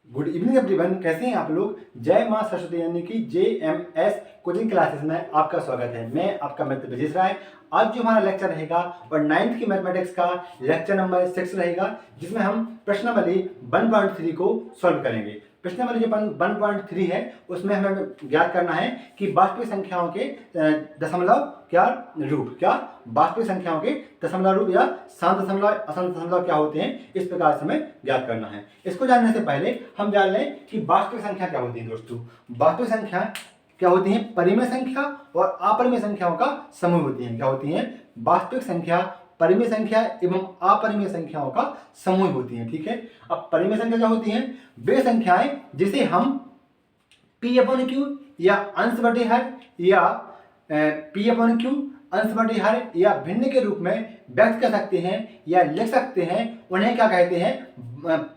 Good evening everyone, कैसे हैं आप लोग। जय मां सरस्वती यानी कि JMS कोचिंग क्लासेस में आपका स्वागत है। मैं आपका मित्र ब्रजेश राय। आज जो हमारा लेक्चर रहेगा और 9th की मैथमेटिक्स का लेक्चर नंबर 6 रहेगा, जिसमें हम प्रश्नावली 1.3 को सॉल्व करेंगे। प्रश्नावली जो 1.3 है उसमें हमें ज्ञात करना है कि वास्तविक संख्याओं के दशमलव क्या रूप, क्या वास्तविक संख्याओं के दशमलव रूप या शांत दशमलव अशांत दशमलव क्या होते हैं, इस प्रकार से हमें ज्ञात करना है। इसको जानने से पहले हम जान लें कि वास्तविक संख्या क्या होती है। दोस्तों, वास्तविक संख्या क्या होती है? परिमेय संख्या और अपरिमेय संख्याओं का समूह होती है। क्या होती है? वास्तविक संख्या, परिमेय संख्या एवं अपरिमेय संख्याओं का समूह होती है। ठीक है। अब परिमेय संख्या क्या होती है? वे संख्याएं जिसे हम P/Q या अंश बटे हर या P/Q अंश बटे हर या भिन्न के रूप में व्यक्त कर सकते हैं या लिख सकते हैं, उन्हें क्या कहते हैं?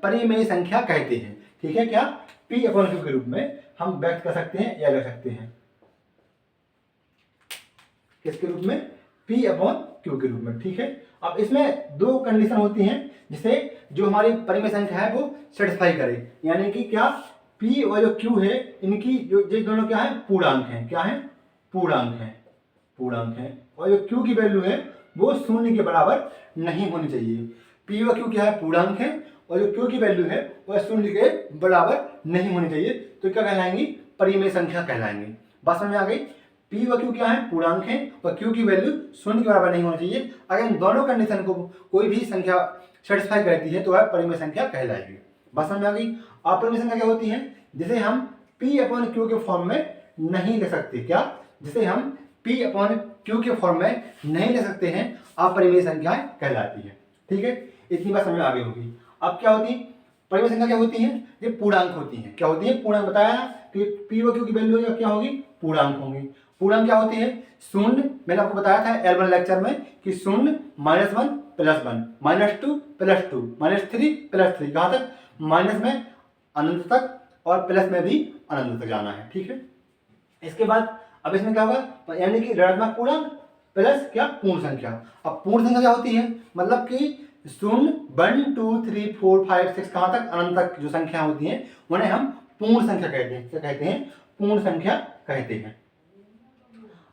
परिमेय संख्या कहते हैं। ठीक है। क्या? P/Q के रूप में हम व्यक्त कर सकते हैं या लिख सकते हैं। किसके रूप में? P/Q के रूप में। ठीक है। अब इसमें दो कंडीशन होती हैं जिसे जो हमारी परिमेय संख्या है वो सेटिस्फाई करे, यानी कि क्या P और जो Q है इनकी जो ये दोनों क्या है? पूर्णांक हैं। क्या है? पूर्णांक हैं। पूर्णांक हैं। और जो Q की वैल्यू है वो शून्य के बराबर नहीं होनी चाहिए। P और Q क्या है? पूर्णांक है। और जो Q की वैल्यू है वह शून्य के बराबर नहीं होनी चाहिए, तो क्या कहलाएंगी? परिमेय संख्या कहलाएंगी। बात समझ में आ गई? P व Q क्या है? पूर्णांक है और Q की वैल्यू शून्य के बराबर नहीं होनी चाहिए। अगर इन दोनों कंडीशन को कोई भी संख्या सेटिस्फाई करती है तो वह परिमेय संख्या कहलाएगी। बात समझ में आ गई? अपरिमेय संख्या क्या होती है? जिसे हम P/Q के फॉर्म में नहीं ले सकते। क्या? जिसे हम P/Q के फॉर्म में नहीं ले सकते हैं, अपरिमेय संख्याएं कहलाती है। ठीक है। इतनी बात समझ में आ गई होगी। अब क्या होती है? परिमेय संख्या क्या होती है? ये पूर्णांक होती है। क्या होती है? पूर्णांक बताया कि P व Q की वैल्यू क्या होगी? पूर्णांक होंगी। पूर्णांक क्या होती है? शून्य, मैंने आपको बताया था L1 लेक्चर में कि शून्य, -1 +1, -2 +2, -3 +3, कहाँ तक? माइनस में अनंत तक और प्लस में भी अनंत तक जाना है। ठीक है। इसके बाद अब इसमें क्या होगा? यानी कि ऋणात्मक पूर्णांक प्लस क्या? पूर्ण संख्या। अब पूर्ण संख्या क्या होती है? मतलब कि 0, 1, 2, 3, 4, 5, 6 कहाँ तक? अनंत तक जो संख्या होती हैं उन्हें हम पूर्ण संख्या कहते हैं। क्या कहते हैं? पूर्ण संख्या कहते हैं।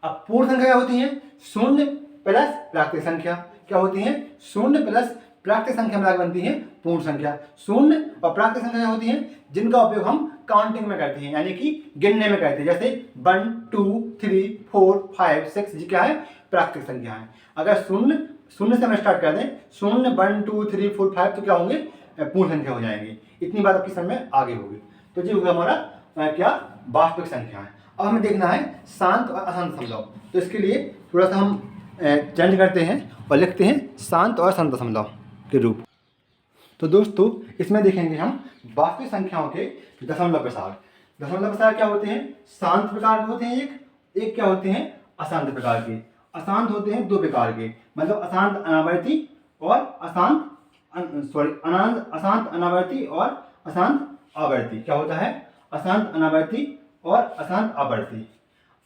अब पूर्ण संख्या क्या होती है? 0 प्लस प्राकृतिक संख्या। क्या होती है? 0 प्लस प्राकृतिक संख्या मिलाकर बनती है पूर्ण संख्या। 0 और प्राकृतिक संख्या होती है जिनका उपयोग हम काउंटिंग में करते हैं, यानी कि गिनने में करते हैं। जैसे 1, 2, 3, 4, 5, 6 जी क्या है? प्राकृतिक संख्या है। अगर शून्य से हम स्टार्ट कर दें, 0, 1, 2, 3, 4, 5, तो क्या होंगे? पूर्ण संख्या हो जाएंगी। इतनी बात आपकी समझ में आगे होगी। तो जी होगा हमारा क्या? वास्तविक संख्या है। अब हमें देखना है शांत और अशांत दशमलव। तो इसके लिए थोड़ा सा हम चेंज करते हैं और लिखते हैं शांत और अशांत दशमलव के रूप। तो दोस्तों, इसमें देखेंगे हम वास्तविक संख्याओं के दशमलव प्रसार। दशमलव प्रसार क्या होते हैं? शांत प्रकार के होते हैं एक क्या होते हैं? अशांत प्रकार के। अशांत होते हैं 2 प्रकार के, मतलब अशांत अनावर्ती और अशांत अनावर्ती और अशांत आवर्ती। क्या होता है? अशांत अनावर्ती और अशांत आवर्ती।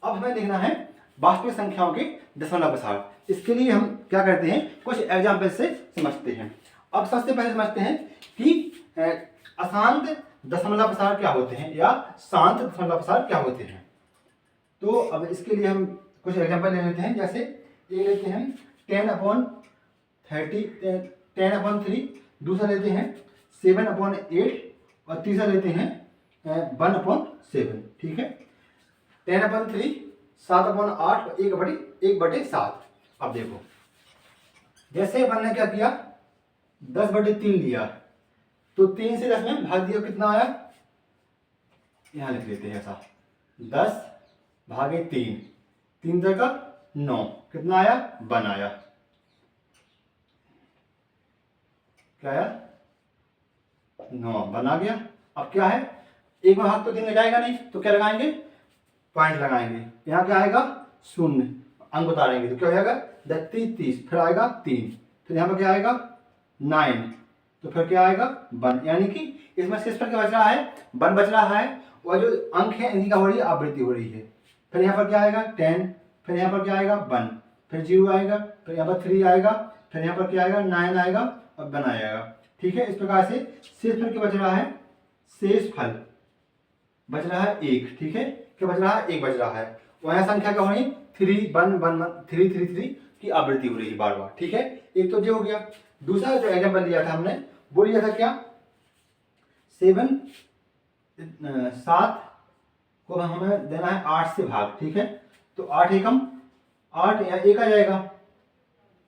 अब हमें देखना है वास्तविक संख्याओं के दशमलव प्रसार। इसके लिए हम क्या करते हैं? कुछ एग्जाम्पल से समझते हैं। अब सबसे पहले समझते हैं कि अशांत दशमलव प्रसार क्या होते हैं या शांत दशमलव प्रसार क्या होते हैं। तो अब इसके लिए हम कुछ एग्जाम्पल ले लेते हैं। जैसे ये लेते हैं 10/3, दूसरा लेते हैं 7/8 और तीसरा लेते हैं 1/7। ठीक है। 10/3, 7/8, 1/7। अब देखो, जैसे अपन ने क्या किया? 10/3 लिया, तो 3 से 10 में भाग दिया, कितना आया? यहां लिख लेते हैं ऐसा, 10/3, 3 का 9, कितना आया? 1 आया। क्या आया? 9, 1 आ गया। अब क्या है? एक में भाग तो 3 में जाएगा नहीं, तो क्या लगाएंगे? पॉइंट लगाएंगे। यहाँ क्या आएगा? 0, अंक उतारेंगे तो क्या हो जाएगा? 30, फिर आएगा 3, फिर यहाँ पर क्या आएगा? 9, तो फिर क्या आएगा? 1। यानी कि इसमें शेष पर क्या बच रहा है? 1 बच रहा है, और जो अंक है इनकी क्या हो रही है? आवृत्ति हो रही है। फिर यहाँ पर क्या आएगा? 10, फिर यहाँ पर क्या आएगा? 1, फिर 0 आएगा, फिर यहाँ पर 3 आएगा, फिर यहाँ पर क्या आएगा? 9 आएगा और 1 आएगा। ठीक है। इस प्रकार से शेष पर क्या बच रहा है? शेष फल बच रहा है 1, ठीक है, क्या बच रहा है, 1 बच रहा है। वह संख्या क्या हो रही, 3 1 1 1 3 3 3 की आवृत्ति हो रही है बार बार, ठीक है। एक तो जो हो गया। दूसरा जो एग्जाम्पल दिया था हमने, वो लिया था क्या, 7 को हमें देना है 8 से भाग, ठीक है। तो 8 एकम 8, यहाँ 1 आ जाएगा,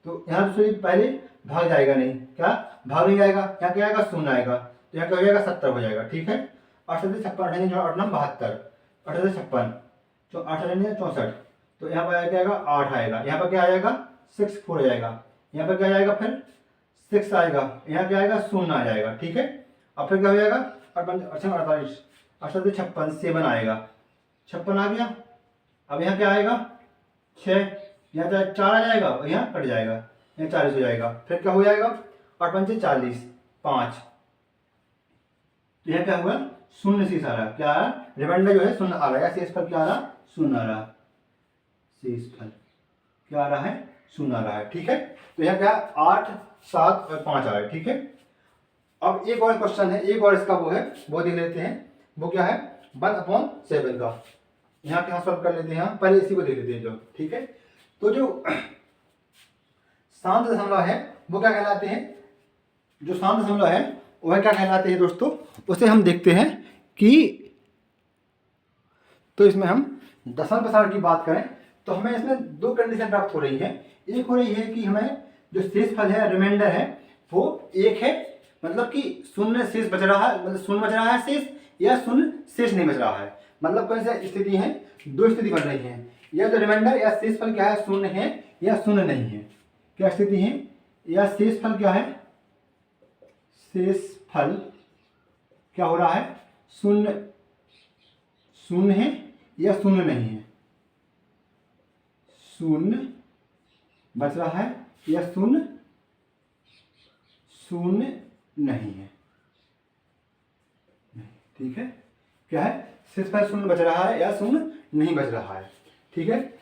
तो यहाँ दूसरी पहले भाग जाएगा नहीं, क्या भाग नहीं जाएगा, यहाँ क्या आएगा, 0 आएगा, तो यहाँ क्या हो जाएगा, 70 हो जाएगा, ठीक है। 8 से 56, 8 9 72, 8 से 56, 8 64, तो यहाँ पर क्या आएगा, 8 आएगा, यहाँ पर क्या आ जाएगा, 6 4 आ जाएगा, यहाँ पर क्या आएगा, फिर 6 आएगा, यहाँ क्या आएगा, 0 आ जाएगा, ठीक है। अब फिर क्या हो जाएगा, 8 48, 8 से 56, 7 आएगा, 56 आ गया। अब यहाँ क्या आएगा, 6, यहाँ 4 आ जाएगा और यहाँ कट जाएगा, यहाँ 40 हो जाएगा, फिर क्या हो जाएगा, 8 पंचे 40, 5, तो यहाँ क्या हुआ, 0 शेष आ रहा, क्या आ रहा, रिमाइंडर जो है 0 आ रहा है, शेष फल क्या आ रहा, 0 आ रहा, शेष फल क्या आ रहा है, 0 आ रहा है, ठीक है। तो यहाँ क्या, 8 7 और 5 आ रहा है, ठीक है। अब एक और क्वेश्चन है, एक और इसका वो है, वो देख लेते हैं, वो क्या है, 1/7 का, यहाँ क्या सॉल्व कर लेते हैं, पहले इसी को देख लेते हैं जो, ठीक है। तो जो शांत दशमलव है वो क्या कहलाते हैं, जो शांत दशमलव है वह क्या कहलाते हैं दोस्तों, उसे हम देखते हैं कि, तो इसमें हम दशमलव प्रसारण की बात करें तो हमें इसमें 2 कंडीशन प्राप्त हो रही है। एक हो रही है कि हमें जो शेष फल है, रिमाइंडर है, वो 1 है, मतलब कि 0 शेष बच रहा है, मतलब 0 बच रहा है शेष, या 0 शेष नहीं बच रहा है, मतलब कौन सी स्थिति है, 2 स्थिति बन रही है, या तो रिमाइंडर या शेष फल क्या है, 0 है या 0 नहीं है, क्या स्थिति है, या शेष फल क्या है, शेष फल क्या हो रहा है, 0 है या 0 नहीं है, 0 बच रहा है या 0 नहीं है, ठीक है, क्या है, शेष फल 0 बच रहा है या 0 नहीं बच रहा है, ठीक है।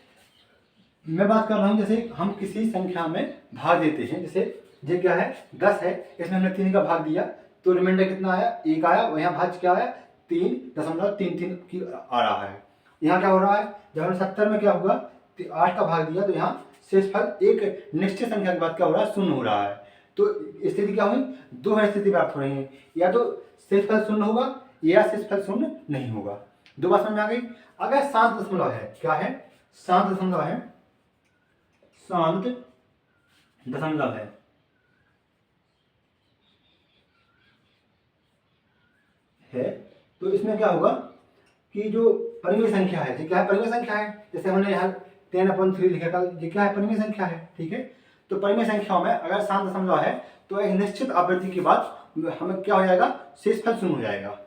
मैं बात कर रहा हूं, जैसे हम किसी संख्या में भाग देते हैं, जैसे ये क्या है, 10 है, इसमें हमने 3 का भाग दिया, तो रिमाइंडर कितना आया, 1 आया, और यहाँ भाज्य क्या आया, 3.33 की आ रहा है। यहाँ क्या हो रहा है, जब हमने 70 में क्या हुआ, 8 का भाग दिया, तो यहाँ शेष फल एक निश्चित संख्या के बाद क्या हो रहा है, 0 हो रहा है। तो स्थिति क्या हुई, 2 स्थिति प्राप्त हो रही है, या तो शेष फल 0 होगा या शेष फल 0 नहीं होगा। 2 बात समझ में आ गई। अगर शांत दशमलव है, क्या है, शांत दशमलव है, शांत दशमलव है, तो इसमें क्या होगा कि जो परिमेय संख्या है, ये क्या है, परिमेय संख्या है, जैसे हमने यहाँ 10/3 लिखा था, ये क्या है, परिमेय संख्या है, ठीक है। तो परिमेय संख्याओं में अगर शांत दशमलव है तो एक निश्चित आवृत्ति के बाद हमें क्या हो जाएगा, शेष फल 0 हो जाएगा।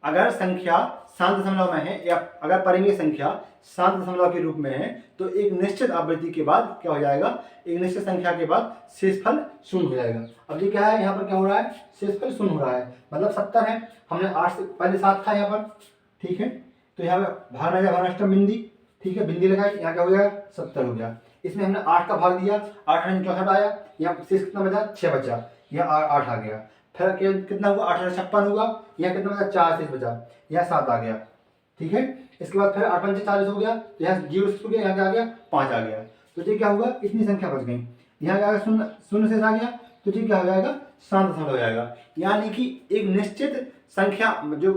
अगर संख्या शांत दशमलव में है, या अगर परिमेय संख्या शांत दशमलव के रूप में है, तो एक निश्चित आवृत्ति के बाद क्या हो जाएगा, एक निश्चित संख्या के बाद शेष फल 0 हो जाएगा। अब ये क्या है, यहाँ पर क्या हो रहा है, शेष फल 0 हो रहा है, मतलब 70 है, हमने 8 से पहले 7 था यहाँ पर, ठीक है। तो यहाँ पर भागना जाए, भागनाष्टम बिंदी, ठीक है, बिंदी लगाई, यहाँ क्या हो गया, 70 हो गया। इसमें हमने 8 का भाग दिया, 8 64 आया, यहाँ शेष कितना बचा, 6 बचा, यहाँ 8 आ गया, फिर कितना हुआ, 856 हुआ, यहाँ कितना बचा, 4 शेष बचा, यहाँ 7 आ गया, ठीक है। इसके बाद फिर 8 पंचे 40 हो गया, तो यहाँ 0 शेष हो गया, यहाँ क्या आ गया, 5 आ गया, तो ये क्या होगा, इतनी संख्या बच गई, यहाँ क्या आ गया, 0 शेष आ गया, तो ये क्या हो जाएगा, शांत दशमलव हो जाएगा। यानी कि एक निश्चित संख्या जो,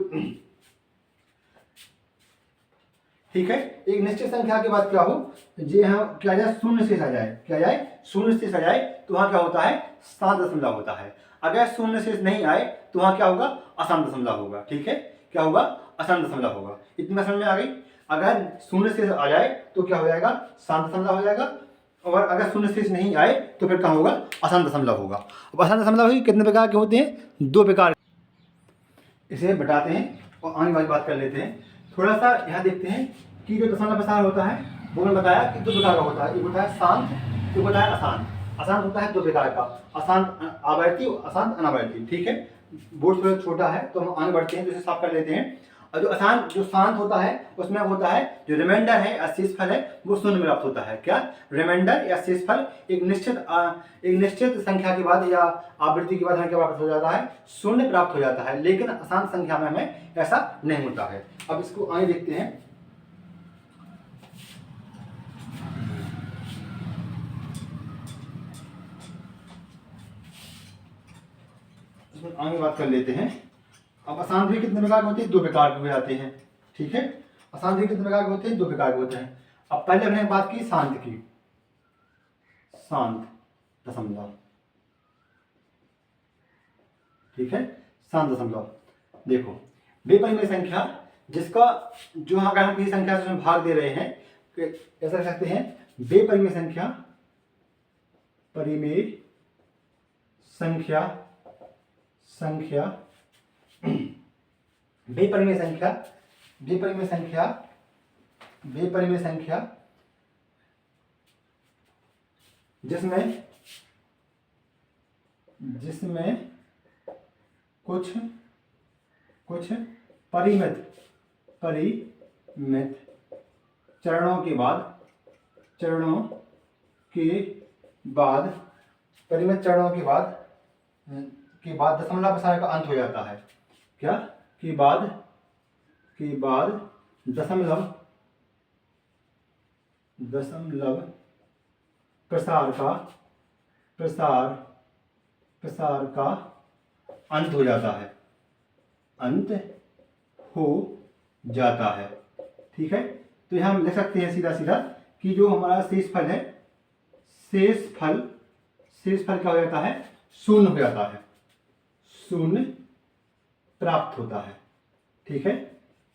ठीक है, एक निश्चित संख्या के बाद क्या हो, ये यहाँ क्या जाए, 0 शेष आ जाए, क्या जाए, 0 शेष आ जाए, तो वहाँ क्या होता है, शांत दशमलव होता है। अगर 0 शेष नहीं आए तो वहाँ क्या होगा, अशांत दशमलव होगा, ठीक है, क्या होगा, अशांत दशमलव होगा। इतनी समझ में आ गई। अगर 0 शेष आ जाए तो क्या हो जाएगा, शांत दशमलव हो जाएगा, और अगर 0 शेष नहीं आए तो फिर क्या होगा, अशांत दशमलव होगा। अब अशांत दशमलव ही कितने प्रकार के होते हैं, 2 प्रकार, इसे बताते हैं और आने वाली बात कर लेते हैं। थोड़ा सा यहाँ देखते हैं कि जो दशमलव प्रसार होता है वो मैंने बताया कि 2 प्रकार का होता है, एक होता है शांत, एक होता है अशांत। अशांत होता है 2 प्रकार का, अशांत आवर्ती और अशांत अनावर्ती, ठीक है। बोर्ड थोड़ा छोटा है तो हम आगे बढ़ते हैं, तो इसे साफ कर लेते हैं। और जो आसान जो शांत होता है उसमें होता है जो रिमाइंडर है या शेषफल है वो शून्य में प्राप्त होता है। क्या रिमाइंडर या शेषफल एक निश्चित संख्या के बाद या आवृत्ति के बाद हमें क्या प्राप्त हो जाता है, शून्य प्राप्त हो जाता है, लेकिन अशांत संख्या में हमें ऐसा नहीं होता है। अब इसको आगे देखते हैं। आगे बात कर लेते हैं। अब अशांत भी कितने प्रकार के होते हैं, दो प्रकार के हो जाते हैं। ठीक है, अशांत भी कितने प्रकार के होते हैं, दो प्रकार के होते हैं। अब पहले हमने बात की शांत की, शांत दशमलव, ठीक है, शांत दशमलव। देखो बेपरिमेय संख्या जिसका जो अगर हम किसी संख्या से उसमें भाग दे रहे हैं ऐसा कह सकते हैं बेपरिमेय संख्या, परिमेय संख्या, संख्या बेपरिमेय संख्या, बेपरिमेय संख्या, बेपरिमेय संख्या जिसमें जिसमें कुछ परिमित चरणों के बाद परिमित चरणों के बाद दशमलव प्रसार का अंत हो जाता है। क्या के बाद दशमलव प्रसार का अंत हो जाता है, अंत हो जाता है। ठीक है, तो यहां हम लिख सकते हैं सीधा सीधा कि जो हमारा शेषफल है, शेषफल क्या हो जाता है, शून्य हो जाता है, शून्य प्राप्त होता है। ठीक है,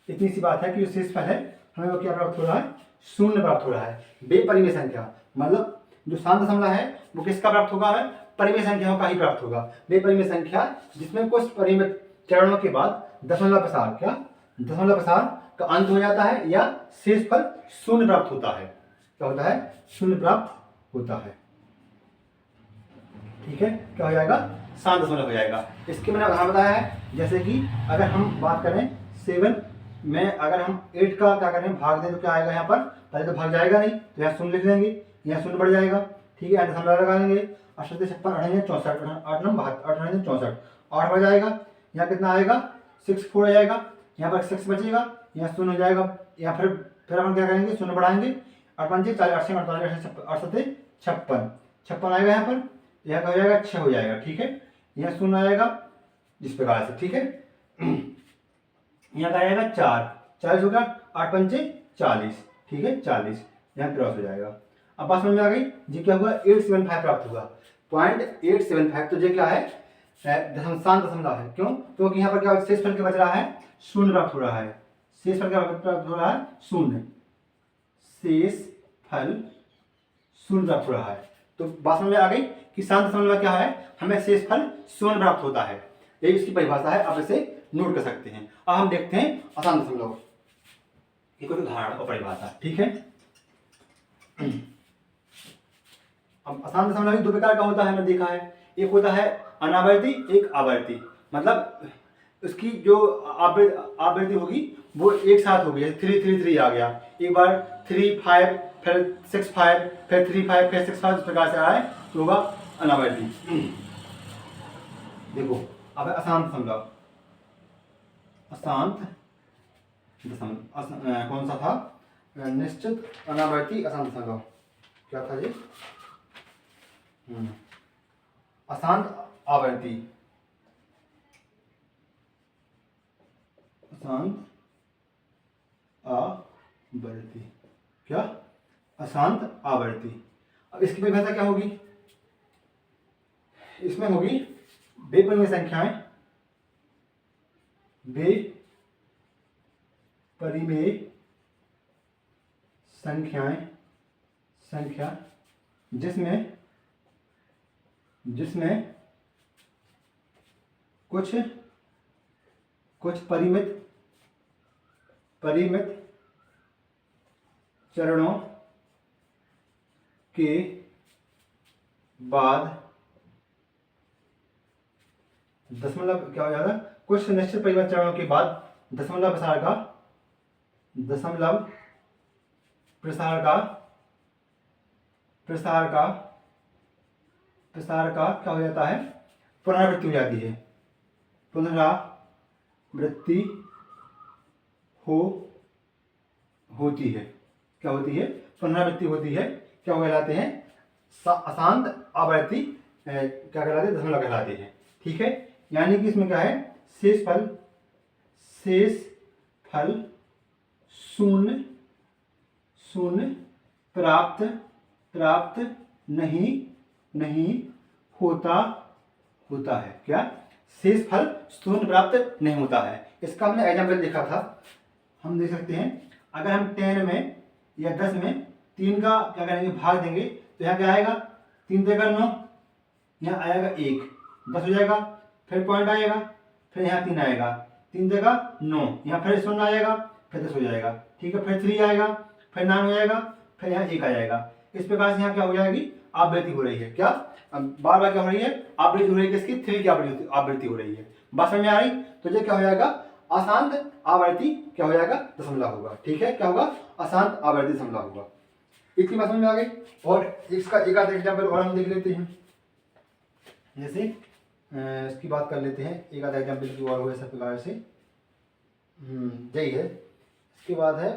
इतनी सी बात है कि जो शेषफल है हमें वो क्या प्राप्त हो रहा है, शून्य प्राप्त हो रहा है। बेपरिमेय संख्या मतलब जो शांत दशमलव है वो किसका प्राप्त होगा, हमें परिमेय संख्याओं का ही प्राप्त होगा। बेपरिमेय संख्या जिसमें कुछ परिमित चरणों के बाद दशमलव प्रसार का अंत हो जाता है या शेषफल शून्य प्राप्त होता है। क्या होता है, शून्य प्राप्त होता है। ठीक है, क्या हो जाएगा, शांत दशमलव हो जाएगा। इसके मैंने उदाहरण बताया है, जैसे कि अगर हम बात करें 7 में अगर हम 8 का क्या करें भाग दें तो क्या आएगा, यहाँ पर पहले तो भाग जाएगा नहीं तो यहाँ शून्य लिख देंगे, यहाँ शून्य बढ़ जाएगा। ठीक है, दशमलव लगा लेंगे, 88 56 64 8 9 72 64 8 बढ़ जाएगा, यहाँ कितना आएगा 64 आ जाएगा, यहाँ पर 6 बचेगा, यहाँ शून्य हो जाएगा, यहाँ फिर हम क्या करेंगे, शून्य बढ़ाएंगे, 8 5 40 48 48 56 56 आएगा, यहाँ पर यहाँ का हो जाएगा 6 हो जाएगा। ठीक है, यहाँ शून्य आएगा जिस प्रकार से। ठीक है, यहाँ का आएगा 4 40 होगा, 8 5 40। ठीक है, 40 यहाँ क्रॉस हो जाएगा। अब बात समझ में आ गई जी, क्या हुआ 875 प्राप्त हुआ, 0.875। तो ये क्या है, शांत दशमलव है। क्यों, क्योंकि यहाँ पर क्या शेषफल के बच रहा है, शून्य प्राप्त हो रहा है, शेषफल क्या प्राप्त हो रहा है, शून्य, शेषफल शून्य प्राप्त हो रहा है। तो बात समझ में आ गई कि शांत दशमलव में क्या है, हमें शेषफल शून्य प्राप्त होता है। यही इसकी परिभाषा है, आप इसे नोट कर सकते हैं। अब हम देखते हैं अशांत दशमलव की कुछ उदाहरण और परिभाषा। ठीक है, अब अशांत दशमलव दो प्रकार का होता है, हमने देखा है। एक होता है अनावर्ती, एक आवर्ती। मतलब उसकी जो आवृत्ति होगी वो एक साथ होगी, जैसे 3 3 3 आ गया, एक बार 3 5 फिर 6 5 फिर 3 5 फिर 6 5 इस प्रकार से आए तो होगा अनावर्ती। देखो अब अशांत दशमलव, अशांत दशमलव कौन सा था, निश्चित अनावर्ती अशांत दशमलव, क्या था ये, अशांत आवर्ती, अशांत आवर्ती, क्या अशांत आवर्ती। अब इसकी परिभाषा क्या होगी, इसमें होगी बेपरिमेय संख्याएं, बेपरिमेय संख्या जिसमें कुछ परिमित चरणों के बाद दशमलव क्या हो जाएगा, कुछ निश्चित परिमित चरणों के बाद दशमलव प्रसार का क्या हो जाता है, पुनरावृत्ति हो जाती है, पुनरावृत्ति होती है, क्या होती है, पुनरावृत्ति होती है, क्या कहलाते हैं, अशांत आवर्ती क्या कहलाते हैं, दशमलव कहलाते हैं। ठीक है, यानी कि इसमें क्या है, शेष फल शून्य प्राप्त नहीं होता है। क्या, शेष फल शून्य प्राप्त नहीं होता है। इसका हमने एग्जाम्पल देखा था, हम देख सकते हैं अगर हम 10 में या 10 में 3 का क्या करेंगे, भाग देंगे तो यहाँ क्या आएगा, 3 देगा 9, यहाँ आएगा 1, 10 हो जाएगा, फिर पॉइंट आएगा, फिर यहाँ 3 आएगा, 3 देगा 9, यहाँ फिर 0 आएगा, फिर 10 हो जाएगा। ठीक है, फिर 3 आएगा, फिर 9 हो जाएगा, फिर यहाँ 1 आ जाएगा। इस प्रकार से यहाँ क्या हो जाएगी, आवृत्ति हो रही है। क्या, बार बार क्या हो रही है, आवृत्ति हो रही है, किसकी, 3 की आवृत्ति हो रही है। बात समझ में आ रही, तो ये क्या हो जाएगा, अशांत आवर्ती क्या हो जाएगा, दशमलव होगा। ठीक है, क्या होगा, अशांत आवर्ती दशमलव होगा। इतनी बात समझ में आ गई। और इसका एक आध एग्जाम्पल और हम देख लेते हैं, जैसे इसकी बात कर लेते हैं, एक आधा एग्जाम्पल की और हो ऐसा प्रकार से, यही है। इसके बाद है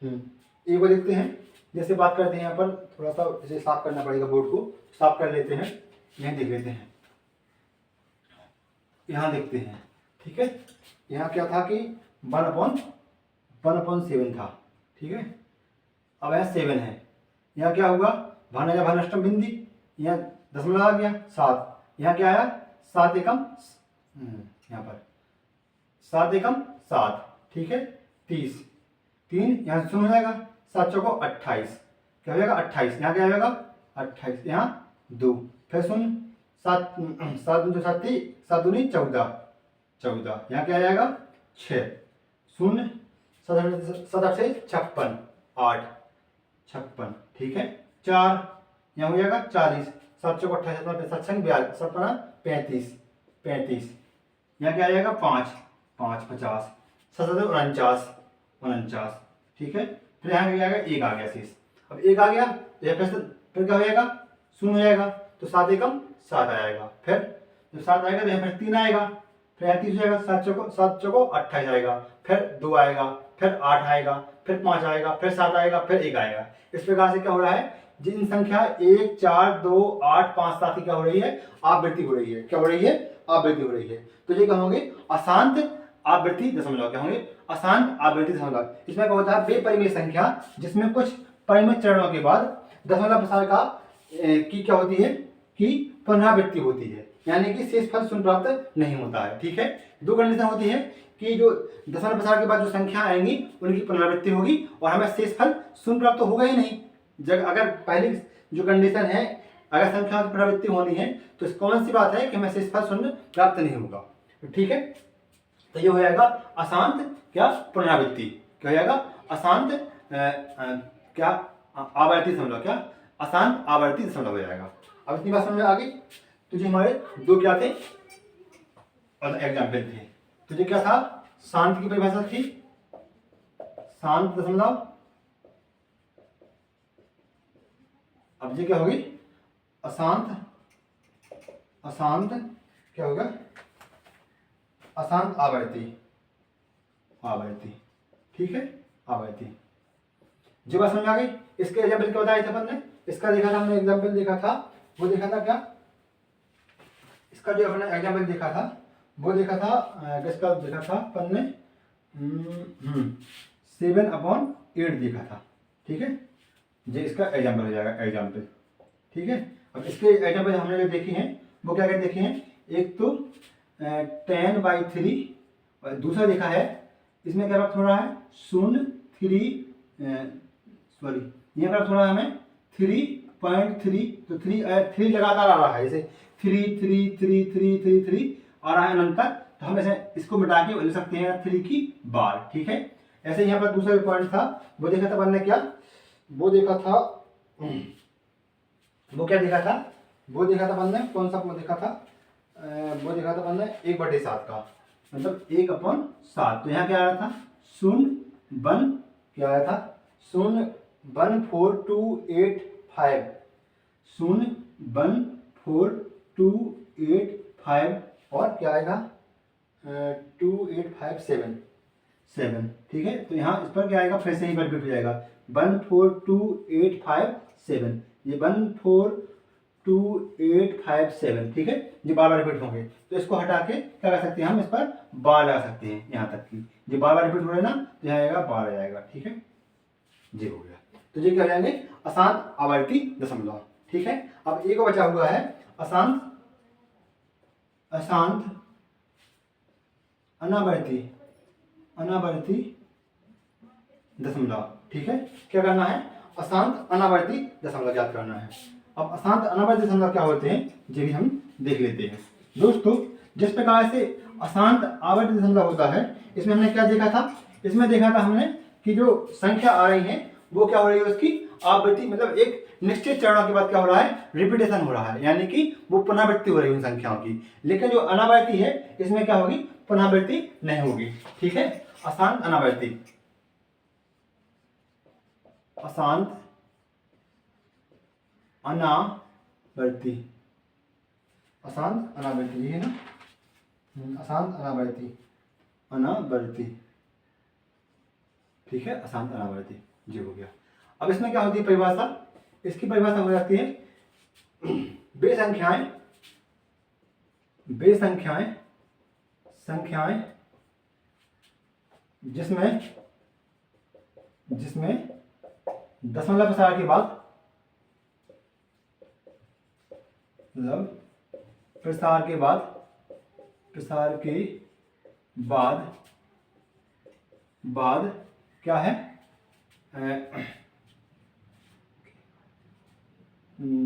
एक बार देखते हैं, जैसे बात करते हैं यहाँ पर थोड़ा सा इसे साफ करना पड़ेगा, बोर्ड को साफ कर लेते हैं, यहाँ देख लेते हैं, यहाँ देखते हैं। ठीक है, यहाँ क्या था कि 1/7 था। ठीक है, अब यहाँ 7 है, यहाँ क्या होगा, भान अष्टम बिंदी, यहाँ दशमलव आ गया 7, यहाँ क्या आया 7 एकम, यहाँ पर 7 एकम 7। ठीक है, 30, 3 यहाँ से 0 हो जाएगा, 7 चौको 28, क्या हो जाएगा 28, यहाँ क्या हो जाएगा 28, यहाँ 2, फिर 0, 7 दूनी 7 दूनी 14, यहाँ क्या आ जाएगा 6, 0, 7 से 56, 8 56। ठीक है, 4 यहाँ हो जाएगा 40, 7 चौको 28, 7 संग 42, 35, यहाँ क्या आ जाएगा 5 50, 7 49। ठीक है, फिर यहाँ क्या आएगा 1 आ गया शेष। अब 1 आ गया तो यहाँ फिर क्या हो जाएगा, 0 हो जाएगा, तो 7 एकम 7 आ जाएगा, फिर जब 7 आएगा तो यहाँ फिर 3 आएगा, फिर यहाँ 30 हो जाएगा, 7 चौको 28 आएगा, फिर 2 आएगा, फिर 8 आएगा, फिर 5 आएगा, फिर 7 आएगा, फिर 1 आएगा। इस प्रकार से क्या हो रहा है, जिन संख्या 1 4 2 8 5 7 की क्या हो रही है, आवृत्ति हो रही है। क्या हो रही है, आवृत्ति हो रही है। तो ये क्या होंगे, अशांत आवृत्ति दशमलव, क्या होंगे, अशांत आवृत्ति दशमलव। इसमें क्या होता है, बेपरिमेय संख्या जिसमें कुछ परिमित चरणों के बाद दशमलव प्रसार का की क्या होती है, कि पुनरावृत्ति होती है, यानी कि शेष फल शून्य प्राप्त नहीं होता है। ठीक है, 2 कंडीशन होती है कि जो दशमलव प्रसार के बाद जो संख्या आएंगी उनकी पुनरावृत्ति होगी और हमें शेष फल शून्य प्राप्त होगा ही नहीं। जब अगर पहली जो कंडीशन है, अगर संख्या की पुनरावृत्ति होनी है तो कौन सी बात है कि हमें शेष फल शून्य प्राप्त नहीं होगा। ठीक है, तो ये हो जाएगा अशांत क्या पुनरावृत्ति, क्या हो जाएगा अशांत क्या आवर्ती दशमलव, क्या अशांत आवर्ती दशमलव हो जाएगा। अब इतनी बात समझ में आ गई। तुझे हमारे 2 क्या थे, और एग्जाम्पल थे। तुझे क्या था, शांत की परिभाषा थी, शांत दशमलव। अब ये क्या होगी, अशांत क्या होगा, अशांत आवर्ती। ठीक है, आवर्ती। जो बात समझ में आ गई। इसके एग्जाम्पल क्या बताया था अपन ने, इसका देखा था हमने, एग्जाम्पल देखा था, वो देखा था क्या, इसका जो अपना एग्जाम्पल देखा था वो देखा था, किसका देखा था अपन ने, 7/8 देखा था। ठीक है, ये इसका एग्जाम्पल हो जाएगा, एग्जाम्पल। ठीक है, अब इसके एग्जाम्पल हमने जो देखी हैं वो क्या क्या देखे हैं, एक तो 10/3 और दूसरा देखा है, इसमें क्या प्राप्त हो रहा है, 0 3 सॉरी यहाँ प्राप्त हो रहा है हमें 3.3, तो 3 लगातार आ रहा है, जैसे 3 3 3 3 3 3 आ रहा है अनंतर, तो हम ऐसे इसको मिटा के लिख सकते हैं 3 की बार। ठीक है, ऐसे यहाँ पर दूसरा पॉइंट था, वो देखा था अपन ने, क्या वो देखा था, वो क्या देखा था, वो देखा था अपन ने, कौन सा वो देखा था, वो देखा था अपन ने 1/7 का। मतलब 1/7। तो यहाँ क्या आया था 0 क्या आया था 0.14285 0.14285 और क्या आएगा 2857 ठीक है। तो यहाँ इस पर क्या आएगा फिर से ही रिपीट हो जाएगा 142857 ये 142857 ठीक है। ये बार बार रिपीट होंगे तो इसको हटा के क्या कर सकते हैं हम इस पर बार लगा सकते हैं यहाँ तक की। ये बार बार रिपीट हो रहे ना तो यहाँ आएगा बार आ जाएगा ठीक है। ये हो गया। तो ये क्या हो जाएंगे अशांत आवर्ती दशमलव ठीक है। अब एक और बचा हुआ है अशांत अनावर्ती दशमलव ठीक है। क्या करना है अशांत अनावर्ती दशमलव ज्ञात करना है। अब अशांत अनावर्ती दशमलव क्या होते हैं ये भी हम देख लेते हैं दोस्तों। जिस प्रकार से अशांत आवर्ती दशमलव होता है इसमें हमने क्या देखा था, इसमें देखा था हमने कि जो संख्या आ रही है वो क्या हो रही है उसकी आवृत्ति मतलब एक निश्चित चरणों के बाद क्या हो रहा है रिपीटेशन हो रहा है यानी कि वो पुनरावृत्ति हो रही है उन संख्याओं की। लेकिन जो अनावर्ती है इसमें क्या होगी पुनरावृत्ति नहीं होगी ठीक है। अशांत अनावर्ती अशांत अनावर्ती ये है ना अशांत अनावर्ती ठीक है। अशांत अनावर्ती ये हो गया। अब इसमें क्या होती है परिभाषा, इसकी परिभाषा हो जाती है वे संख्याएं जिसमें दशमलव प्रसार के बाद मतलब प्रसार के बाद क्या है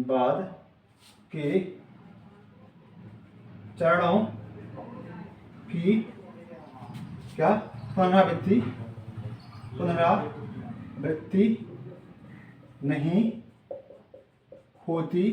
बाद के चरणों की क्या पुनरावृत्ति नहीं होती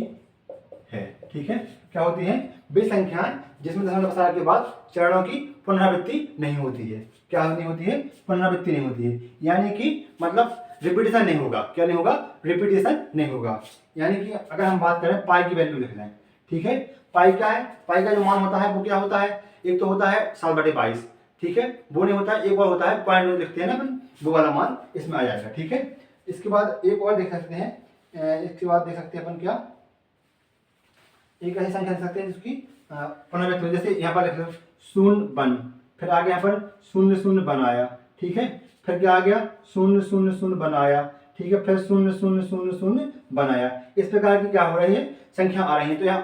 है ठीक है। क्या होती है वे संख्याएं जिसमें दशमलव प्रसार के बाद चरणों की पुनरावृत्ति नहीं होती है। क्या नहीं होती है पुनरावृत्ति नहीं होती है यानी कि मतलब रिपीटेशन नहीं होगा। क्या नहीं होगा रिपीटेशन नहीं होगा। यानी कि अगर हम बात करें पाई की वैल्यू लिख लें ठीक है। पाई क्या है पाई का जो मान होता है वो क्या होता है एक तो होता है 7/22 ठीक है। वो नहीं होता है एक और होता है पॉइंट लिखते हैं ना अपन वो वाला मान इसमें आ जाएगा ठीक है। इसके बाद एक और देख सकते हैं इसके बाद देख सकते हैं अपन क्या एक ऐसी संख्या देख सकते हैं जिसकी पुनरावृत्ति जैसे यहाँ पर लिख लो 0 फिर आगे यहाँ पर 0 आया ठीक है। फिर क्या आ गया 0 आया ठीक है। फिर 0 आया। इस प्रकार की क्या हो रही है संख्या आ रही है। तो यहाँ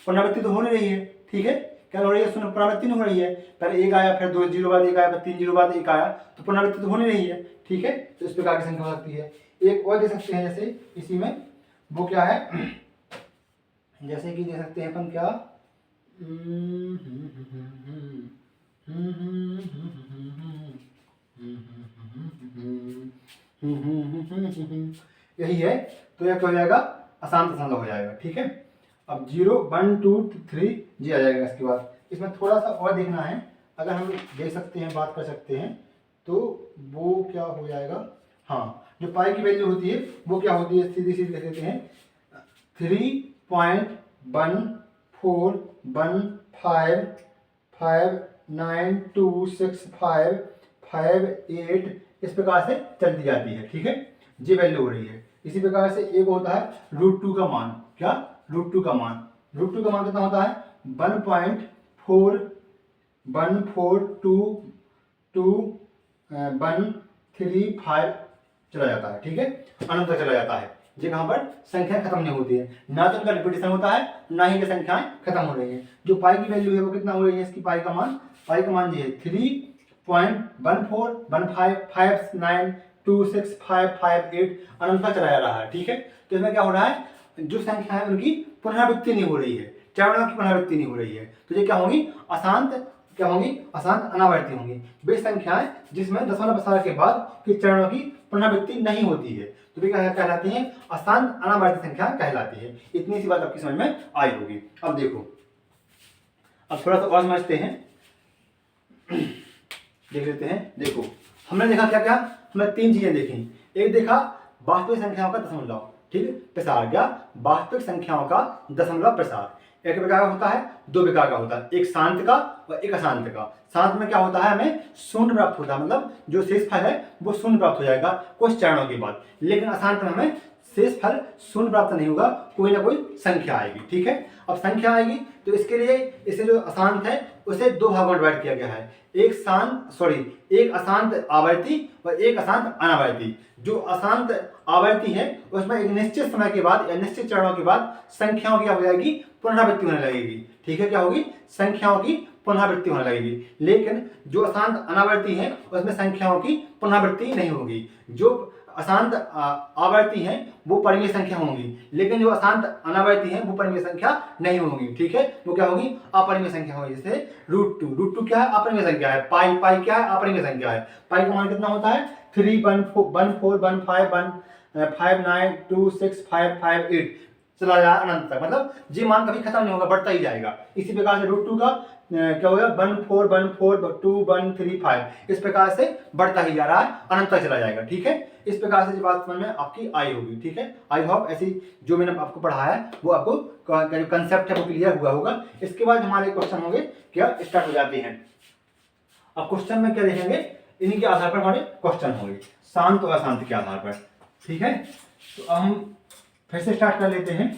पुनरावृत्ति तो हो नहीं रही है ठीक है। क्या हो रही है पुनरावृत्ति नहीं हो रही है। पहले 1 आया फिर 2 0 बाद 1 आया फिर 3 0 बाद 1 आया तो पुनरावृत्ति तो हो नहीं रही है ठीक है। तो इस प्रकार की संख्या हो सकती है। एक और दे सकते हैं जैसे इसी में वो क्या है जैसे कि दे सकते हैं अपन क्या यही है। तो यह क्या हो जाएगा अशांत दशमलव हो जाएगा ठीक है। अब 0 1 2 3 जी आ जाएगा। इसके बाद इसमें थोड़ा सा और देखना है अगर हम देख सकते हैं बात कर सकते हैं तो वो क्या हो जाएगा। हाँ जो पाई की वैल्यू होती है वो क्या होती है सीधी सीधी लिख देते हैं 3.1415592655 इस प्रकार से चलती जाती है ठीक है। ये वैल्यू हो रही है। इसी प्रकार से एक होता है √2 का मान। क्या √2 का मान कितना होता है 1.4135 चला जाता है ठीक है। अनंत तक चला जाता है। ये कहाँ पर संख्या खत्म नहीं होती है ना तो इनका रिपीटेशन होता है ना ही ये संख्याएं खत्म हो रही है। जो पाई की वैल्यू है वो कितना हो रही है इसकी पाई का मान ये है 3.14159265558 अनंत तक चला जा रहा है ठीक है। तो इसमें क्या हो रहा है जो संख्या है उनकी पुनरावृत्ति नहीं हो रही है चरणों की पुनरावृत्ति नहीं हो रही है। तो ये क्या होंगी अशांत अनावर्ती होंगी वे संख्याएं जिसमें दशमलव प्रसार के बाद के चरणों की पुनरावृत्ति नहीं होती है। तो वे क्या कहलाती हैं अशांत अनावर्ती संख्या कहलाती है। इतनी सी बात आपकी समझ में आई होगी। अब देखो अब थोड़ा सा और समझते हैं देख लेते हैं। देखो हमने देखा क्या क्या, हमने 3 चीजें देखी। एक देखा वास्तविक संख्याओं का दशमलव, ठीक है, प्रसार, क्या वास्तविक संख्याओं का दशमलव प्रसार। एक प्रकार का होता है, 2 प्रकार का होता है, एक शांत का और एक अशांत का। शांत में क्या होता है, हमें शून्य प्राप्त होता है, मतलब जो शेषफल है वो शून्य प्राप्त हो जाएगा कुछ चरणों के बाद। लेकिन अशांत में हमें शेषफल शून्य प्राप्त नहीं होगा, कोई ना कोई संख्या आएगी, ठीक है। अब संख्या आएगी तो इसके लिए इसे जो अशांत है उसे 2 भागों में डिवाइड किया गया है, एक अशांत आवर्ती और एक अशांत अनावर्ती। जो अशांत आवर्ती है उसमें एक निश्चित समय के बाद या निश्चित चरणों के बाद संख्याओं की क्या हो जाएगी, पुनरावृत्ति होने लगेगी, ठीक है। क्या होगी, संख्याओं की पुनरावृत्ति होने लगेगी। लेकिन जो अशांत अनावर्ती है उसमें संख्याओं की पुनरावृत्ति नहीं होगी। जो अशांत आवर्ती हैं वो परिमेय संख्या होंगी, लेकिन जो अशांत अनावर्ती हैं वो परिमेय संख्या नहीं होंगी, ठीक है। वो क्या होगी, अपरिमेय संख्या होगी। जैसे √2 क्या है, अपरिमेय संख्या है। पाई क्या है, अपरिमेय संख्या है। पाई का मान कितना होता है, 3 1 4 1 5 1 5 9 2 6 5 5 8 चला जाए अनंत तक, मतलब ये मान कभी खत्म नहीं होगा, बढ़ता ही जाएगा। इसी प्रकार से √2 का क्या होगा, 1 4 1 4 2 1 3 5 इस प्रकार से बढ़ता ही जा रहा है, अनंत तक चला जाएगा, ठीक है। इस प्रकार से जो बात समझ में आपकी आई होगी, ठीक है। आई होप ऐसी जो मैंने आपको पढ़ाया है वो आपको कंसेप्ट है वो क्लियर हुआ होगा। इसके बाद हमारे क्वेश्चन होंगे क्या स्टार्ट हो जाते हैं। अब क्वेश्चन में क्या देखेंगे, इन्हीं के आधार पर हमारे क्वेश्चन होंगे, शांत और अशांत के आधार पर, ठीक है। तो हम फिर से स्टार्ट कर लेते हैं।